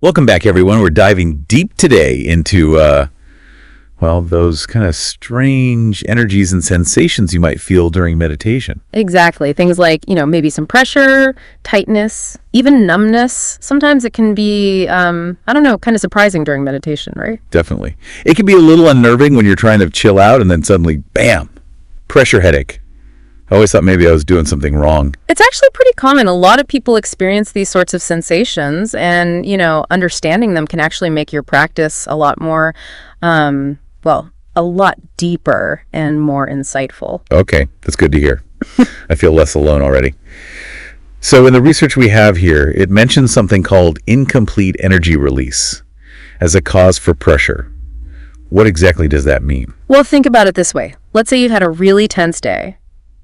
Welcome back, everyone. We're diving deep today into, those kind of strange energies and sensations you might feel during meditation. Exactly. Things like, maybe some pressure, tightness, even numbness. Sometimes it can be, kind of surprising during meditation, right? Definitely. It can be a little unnerving when you're trying to chill out and then suddenly, bam, pressure headache. I always thought maybe I was doing something wrong. It's actually pretty common. A lot of people experience these sorts of sensations, and, understanding them can actually make your practice a lot more, a lot deeper and more insightful. Okay, that's good to hear. I feel less alone already. So in the research we have here, it mentions something called incomplete energy release as a cause for pressure. What exactly does that mean? Well, think about it this way. Let's say you've had a really tense day.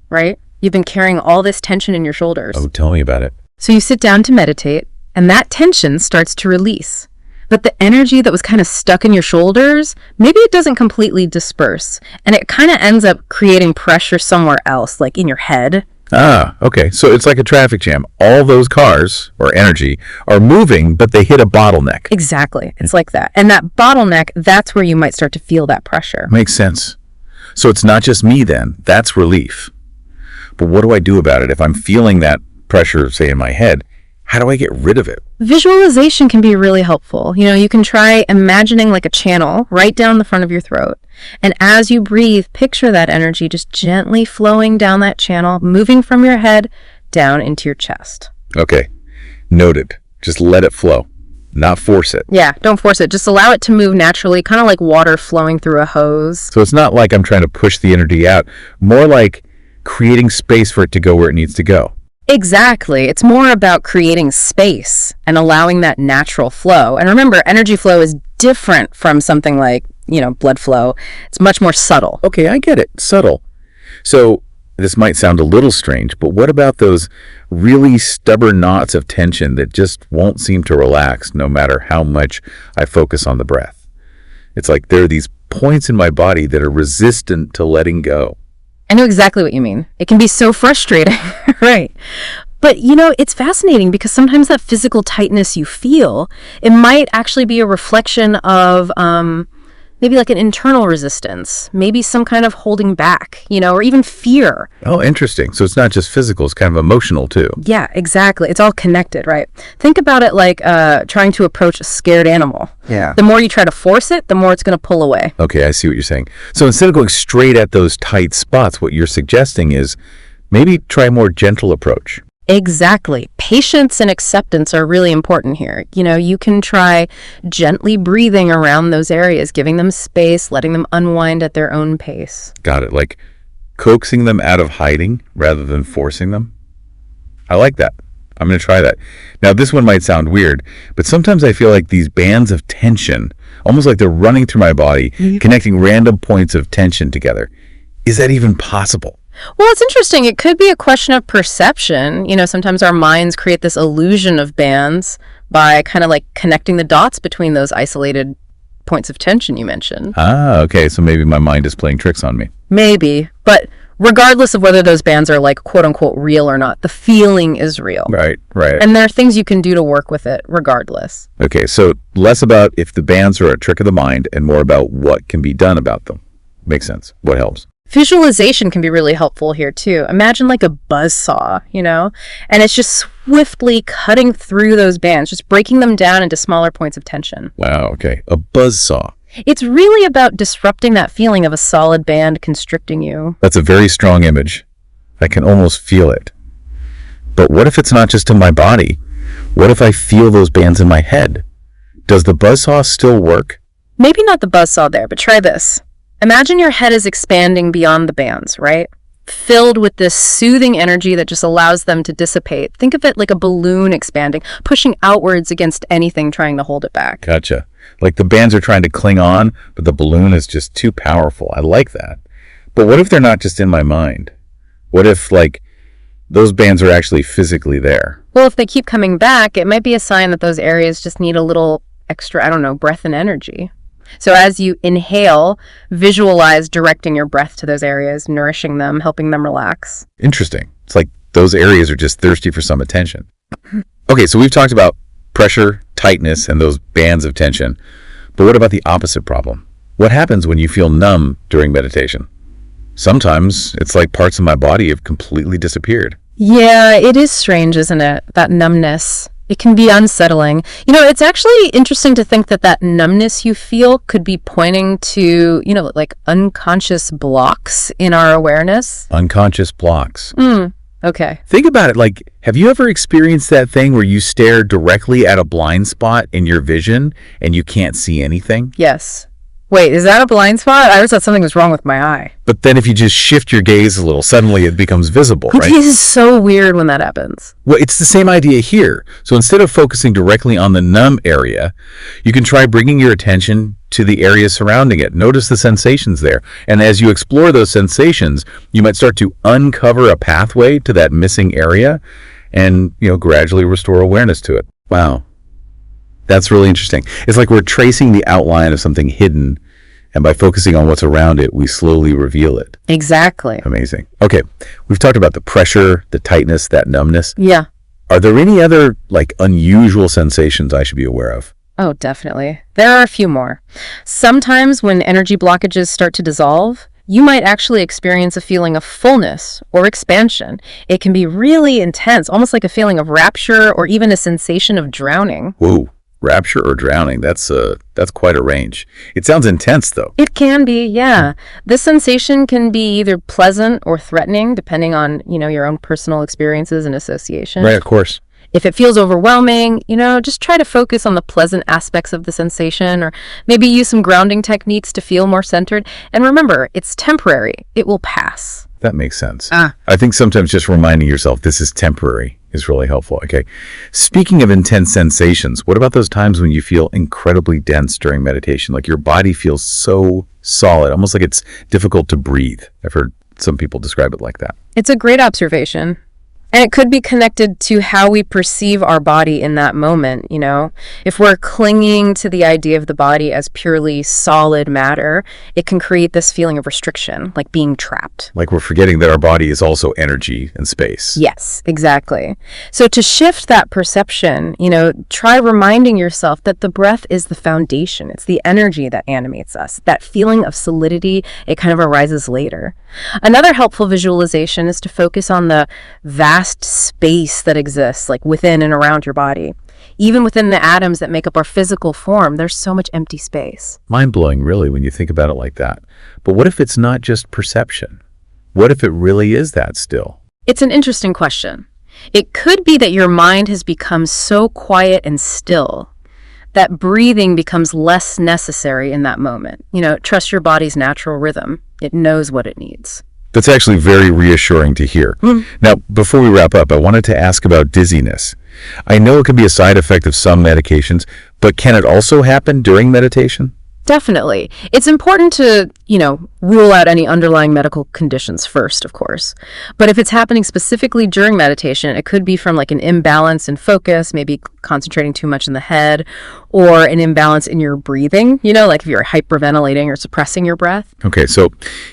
Right? You've been carrying all this tension in your shoulders. Oh, tell me about it. So you sit down to meditate, and that tension starts to release. But the energy that was kind of stuck in your shoulders, maybe it doesn't completely disperse, and it kind of ends up creating pressure somewhere else, like in your head. Ah, okay. So it's like a traffic jam. All those cars, or energy, are moving, but they hit a bottleneck. Exactly. It's like that. And that bottleneck, that's where you might start to feel that pressure. Makes sense. So it's not just me then. That's relief. But what do I do about it? If I'm feeling that pressure, say, in my head, how do I get rid of it? Visualization can be really helpful. You can try imagining like a channel right down the front of your throat. And as you breathe, picture that energy just gently flowing down that channel, moving from your head down into your chest. Okay. Noted. Just let it flow. Not force it. Yeah, don't force it. Just allow it to move naturally, kind of like water flowing through a hose. So it's not like I'm trying to push the energy out. More like creating space for it to go where it needs to go. Exactly. It's more about creating space and allowing that natural flow. And remember, energy flow is different from something like, blood flow. It's much more subtle. Okay, I get it. Subtle. So this might sound a little strange, but what about those really stubborn knots of tension that just won't seem to relax no matter how much I focus on the breath? It's like there are these points in my body that are resistant to letting go. I know exactly what you mean. It can be so frustrating, right? But, it's fascinating because sometimes that physical tightness you feel, it might actually be a reflection of maybe like an internal resistance, maybe some kind of holding back, or even fear. Oh, interesting. So it's not just physical, it's kind of emotional too. Yeah, exactly. It's all connected, right? Think about it like trying to approach a scared animal. Yeah. The more you try to force it, the more it's going to pull away. Okay, I see what you're saying. So instead of going straight at those tight spots, what you're suggesting is maybe try a more gentle approach. Exactly. Patience and acceptance are really important here. You can try gently breathing around those areas, giving them space, letting them unwind at their own pace. Got it. Like coaxing them out of hiding rather than forcing them. I like that. I'm going to try that. Now, this one might sound weird, but sometimes I feel like these bands of tension, almost like they're running through my body, connecting random points of tension together. Is that even possible? Well, it's interesting. It could be a question of perception. Sometimes our minds create this illusion of bands by kind of like connecting the dots between those isolated points of tension you mentioned. Ah, okay. So maybe my mind is playing tricks on me. Maybe. But regardless of whether those bands are like quote unquote real or not, the feeling is real. Right. And there are things you can do to work with it regardless. Okay. So less about if the bands are a trick of the mind and more about what can be done about them. Makes sense. What helps? Visualization can be really helpful here too. Imagine like a buzzsaw, and it's just swiftly cutting through those bands, just breaking them down into smaller points of tension. Wow, okay. A buzzsaw. It's really about disrupting that feeling of a solid band constricting you. That's a very strong image. I can almost feel it. But what if it's not just in my body? What if I feel those bands in my head? Does the buzzsaw still work? Maybe not the buzzsaw there, but try this. Imagine your head is expanding beyond the bands, right? Filled with this soothing energy that just allows them to dissipate. Think of it like a balloon expanding, pushing outwards against anything trying to hold it back. Gotcha. Like the bands are trying to cling on, but the balloon is just too powerful. I like that. But what if they're not just in my mind? What if, those bands are actually physically there? Well, if they keep coming back, it might be a sign that those areas just need a little extra, breath and energy. So as you inhale, visualize directing your breath to those areas, nourishing them, helping them relax. Interesting. It's like those areas are just thirsty for some attention. Okay, so we've talked about pressure, tightness, and those bands of tension. But what about the opposite problem? What happens when you feel numb during meditation? Sometimes it's like parts of my body have completely disappeared. Yeah, it is strange, isn't it? That numbness. It can be unsettling. It's actually interesting to think that numbness you feel could be pointing to, like unconscious blocks in our awareness. Unconscious blocks. Okay. Think about it. Like, have you ever experienced that thing where you stare directly at a blind spot in your vision and you can't see anything? Yes. Wait, is that a blind spot? I always thought something was wrong with my eye. But then if you just shift your gaze a little, suddenly it becomes visible, right? This is so weird when that happens. Well, it's the same idea here. So instead of focusing directly on the numb area, you can try bringing your attention to the area surrounding it. Notice the sensations there. And as you explore those sensations, you might start to uncover a pathway to that missing area and, gradually restore awareness to it. Wow. That's really interesting. It's like we're tracing the outline of something hidden, and by focusing on what's around it, we slowly reveal it. Exactly. Amazing. Okay, we've talked about the pressure, the tightness, that numbness. Yeah. Are there any other, unusual sensations I should be aware of? Oh, definitely. There are a few more. Sometimes when energy blockages start to dissolve, you might actually experience a feeling of fullness or expansion. It can be really intense, almost like a feeling of rapture or even a sensation of drowning. Whoa. Rapture or drowning, that's quite a range. It sounds intense, though. It can be, yeah. This sensation can be either pleasant or threatening, depending on, your own personal experiences and association. Right, of course. If it feels overwhelming, just try to focus on the pleasant aspects of the sensation, or maybe use some grounding techniques to feel more centered. And remember, it's temporary. It will pass. That makes sense. I think sometimes just reminding yourself this is temporary is really helpful. Okay. Speaking of intense sensations, what about those times when you feel incredibly dense during meditation? Like your body feels so solid, almost like it's difficult to breathe. I've heard some people describe it like that. It's a great observation. And it could be connected to how we perceive our body in that moment, If we're clinging to the idea of the body as purely solid matter, it can create this feeling of restriction, like being trapped. Like we're forgetting that our body is also energy and space. Yes, exactly. So to shift that perception, try reminding yourself that the breath is the foundation. It's the energy that animates us. That feeling of solidity, it kind of arises later. Another helpful visualization is to focus on the vast space that exists, like within and around your body. Even within the atoms that make up our physical form, there's so much empty space. Mind-blowing, really, when you think about it like that. But what if it's not just perception? What if it really is that still? It's an interesting question. It could be that your mind has become so quiet and still that breathing becomes less necessary in that moment. Trust your body's natural rhythm. It knows what it needs. That's actually very reassuring to hear. Now, before we wrap up, I wanted to ask about dizziness. I know it can be a side effect of some medications, but can it also happen during meditation? Definitely. It's important to, rule out any underlying medical conditions first, of course. But if it's happening specifically during meditation, it could be from an imbalance in focus, maybe concentrating too much in the head, or an imbalance in your breathing, like if you're hyperventilating or suppressing your breath. Okay, so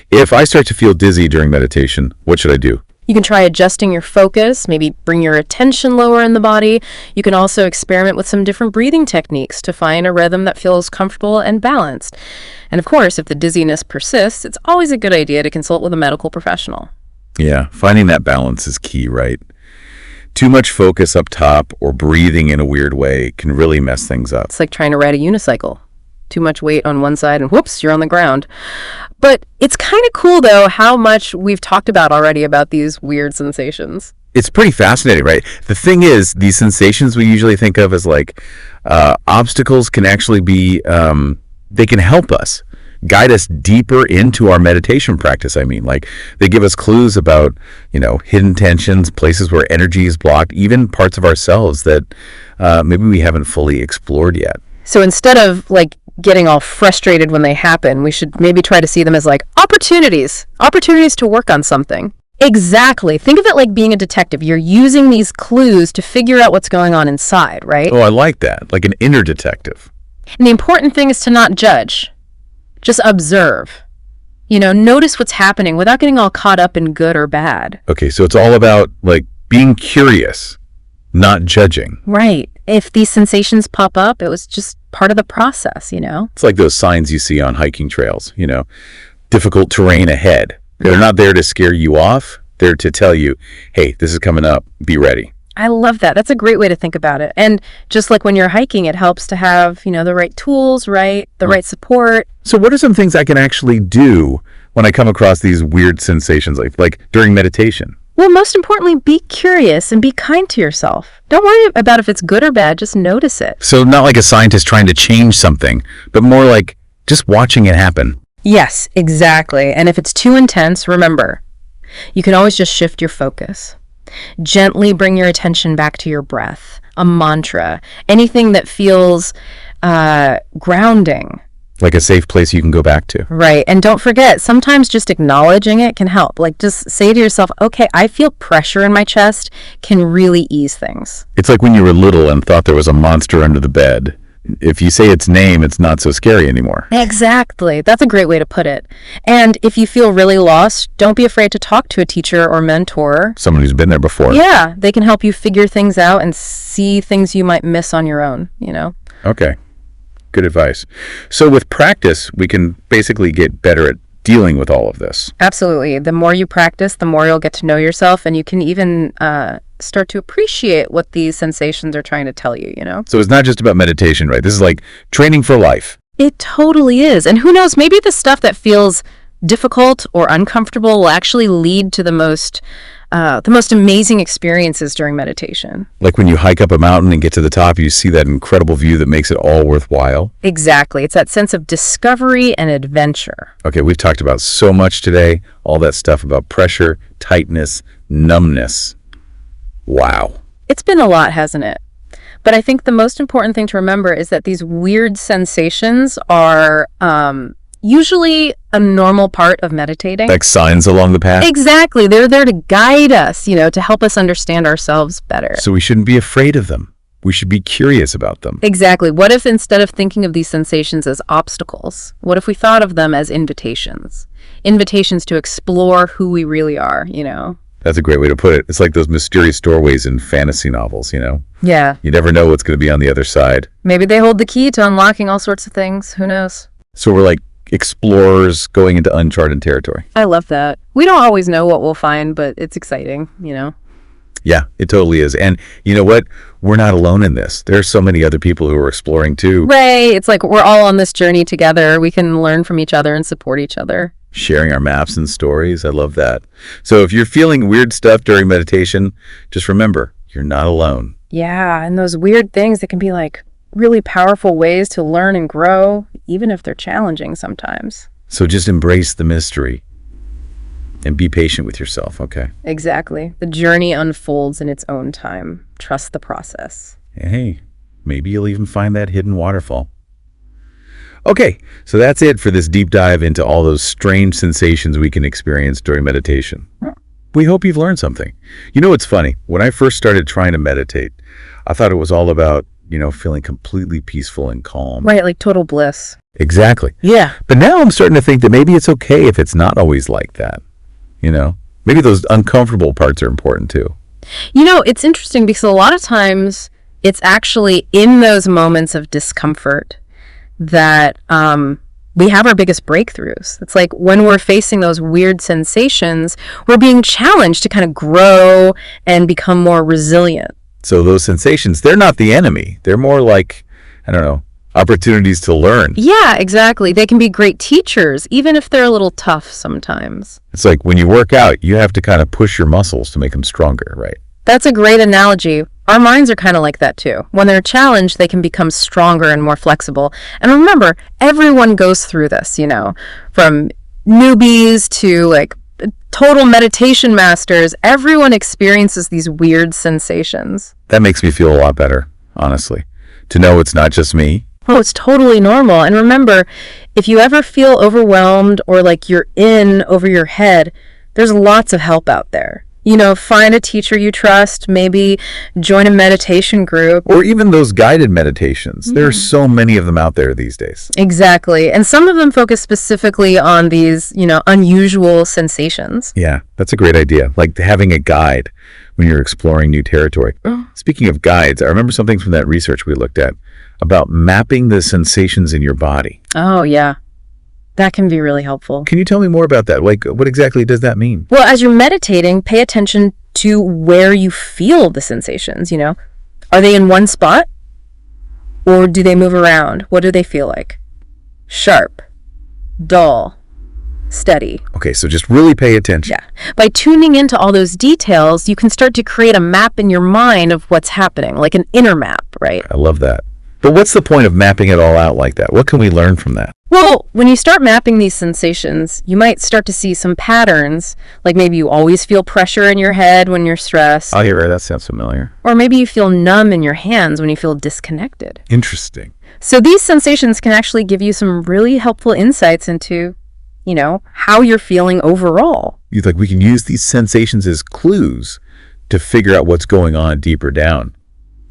if I start to feel dizzy during meditation, what should I do? You can try adjusting your focus, maybe bring your attention lower in the body. You can also experiment with some different breathing techniques to find a rhythm that feels comfortable and balanced. And of course, if the dizziness persists, it's always a good idea to consult with a medical professional. Yeah, finding that balance is key, right? Too much focus up top or breathing in a weird way can really mess things up. It's like trying to ride a unicycle. Too much weight on one side and whoops, you're on the ground. But it's kind of cool, though, how much we've talked about already about these weird sensations. It's pretty fascinating, right? The thing is, these sensations we usually think of as obstacles can actually be, they can help us, guide us deeper into our meditation practice. They give us clues about, hidden tensions, places where energy is blocked, even parts of ourselves that maybe we haven't fully explored yet. So instead of getting all frustrated when they happen, we should maybe try to see them as opportunities to work on something. Exactly. Think of it like being a detective. You're using these clues to figure out what's going on inside, right? Oh, I like that. Like an inner detective. And the important thing is to not judge. Just observe. Notice what's happening without getting all caught up in good or bad. Okay, so it's all about being curious, not judging. Right. if these sensations pop up, it was just part of the process, you know? It's like those signs you see on hiking trails, difficult terrain ahead. They're not there to scare you off. They're to tell you, hey, this is coming up. Be ready. I love that. That's a great way to think about it. And just like when you're hiking, it helps to have, the right tools, right? The right support. So what are some things I can actually do when I come across these weird sensations, like during meditation? Well, most importantly, be curious and be kind to yourself. Don't worry about if it's good or bad. Just notice it. So not like a scientist trying to change something, but more like just watching it happen. Yes, exactly. And if it's too intense, remember, you can always just shift your focus. Gently bring your attention back to your breath, a mantra, anything that feels grounding. Like a safe place you can go back to. Right. And don't forget, sometimes just acknowledging it can help. Like just say to yourself, okay, I feel pressure in my chest, can really ease things. It's like when you were little and thought there was a monster under the bed. If you say its name, it's not so scary anymore. Exactly. That's a great way to put it. And if you feel really lost, don't be afraid to talk to a teacher or mentor. Someone who's been there before. Yeah, they can help you figure things out and see things you might miss on your own, Okay. Good advice. So with practice, we can basically get better at dealing with all of this. Absolutely. The more you practice, the more you'll get to know yourself, and you can even start to appreciate what these sensations are trying to tell you, So it's not just about meditation, right? This is like training for life. It totally is. And who knows, maybe the stuff that feels difficult or uncomfortable will actually lead to the most amazing experiences during meditation. Like when you hike up a mountain and get to the top, you see that incredible view that makes it all worthwhile. Exactly. It's that sense of discovery and adventure. Okay, we've talked about so much today, all that stuff about pressure, tightness, numbness. Wow. It's been a lot, hasn't it? But I think the most important thing to remember is that these weird sensations are usually a normal part of meditating. Like signs along the path? Exactly. They're there to guide us, to help us understand ourselves better. So we shouldn't be afraid of them. We should be curious about them. Exactly. What if instead of thinking of these sensations as obstacles, what if we thought of them as invitations? Invitations to explore who we really are, That's a great way to put it. It's like those mysterious doorways in fantasy novels, Yeah. You never know what's going to be on the other side. Maybe they hold the key to unlocking all sorts of things. Who knows? So we're like explorers going into uncharted territory. I love that. We don't always know what we'll find, but it's exciting, Yeah, it totally is. And you know what? We're not alone in this. There's so many other people who are exploring too. Right. It's like we're all on this journey together. We can learn from each other and support each other. Sharing our maps and stories. I love that. So if you're feeling weird stuff during meditation, just remember, you're not alone. Yeah, and those weird things that can be like really powerful ways to learn and grow, even if they're challenging sometimes. So just embrace the mystery and be patient with yourself, okay? Exactly. The journey unfolds in its own time. Trust the process. Hey, maybe you'll even find that hidden waterfall. Okay, so that's it for this deep dive into all those strange sensations we can experience during meditation. We hope you've learned something. You know what's funny? When I first started trying to meditate, I thought it was all about, feeling completely peaceful and calm. Right, like total bliss. Exactly. Yeah. But now I'm starting to think that maybe it's okay if it's not always like that. Maybe those uncomfortable parts are important too. It's interesting because a lot of times it's actually in those moments of discomfort that we have our biggest breakthroughs. It's like when we're facing those weird sensations, we're being challenged to kind of grow and become more resilient. So those sensations, they're not the enemy. They're more like, opportunities to learn. Yeah, exactly. They can be great teachers, even if they're a little tough sometimes. It's like when you work out, you have to kind of push your muscles to make them stronger, right? That's a great analogy. Our minds are kind of like that too. When they're challenged, they can become stronger and more flexible. And remember, everyone goes through this, from newbies to like total meditation masters. Everyone experiences these weird sensations. That makes me feel a lot better, honestly. To know it's not just me. Oh, it's totally normal. And remember, if you ever feel overwhelmed or like you're in over your head, there's lots of help out there. Find a teacher you trust, maybe join a meditation group. Or even those guided meditations. There are so many of them out there these days. Exactly. And some of them focus specifically on these, unusual sensations. Yeah, that's a great idea. Like having a guide when you're exploring new territory. Speaking of guides, I remember something from that research we looked at about mapping the sensations in your body. Oh, yeah. That can be really helpful. Can you tell me more about that? Like, what exactly does that mean? Well, as you're meditating, pay attention to where you feel the sensations, Are they in one spot? Or do they move around? What do they feel like? Sharp, dull, steady. Okay, so just really pay attention. Yeah. By tuning into all those details, you can start to create a map in your mind of what's happening, like an inner map, right? I love that. But what's the point of mapping it all out like that? What can we learn from that? Well, when you start mapping these sensations, you might start to see some patterns, like maybe you always feel pressure in your head when you're stressed. Oh, you're right. That sounds familiar. Or maybe you feel numb in your hands when you feel disconnected. Interesting. So these sensations can actually give you some really helpful insights into, how you're feeling overall. We can use these sensations as clues to figure out what's going on deeper down.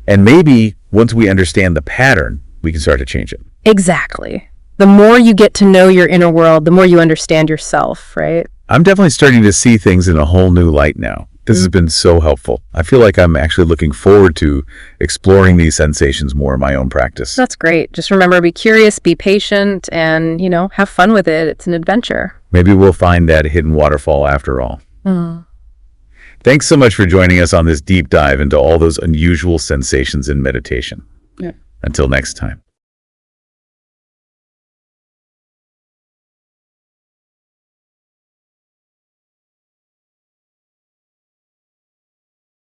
And maybe once we understand the pattern, we can start to change it. Exactly. The more you get to know your inner world, the more you understand yourself, right? I'm definitely starting to see things in a whole new light now. This has been so helpful. I feel like I'm actually looking forward to exploring these sensations more in my own practice. That's great. Just remember, be curious, be patient, and, have fun with it. It's an adventure. Maybe we'll find that hidden waterfall after all. Thanks so much for joining us on this deep dive into all those unusual sensations in meditation. Yeah. Until next time.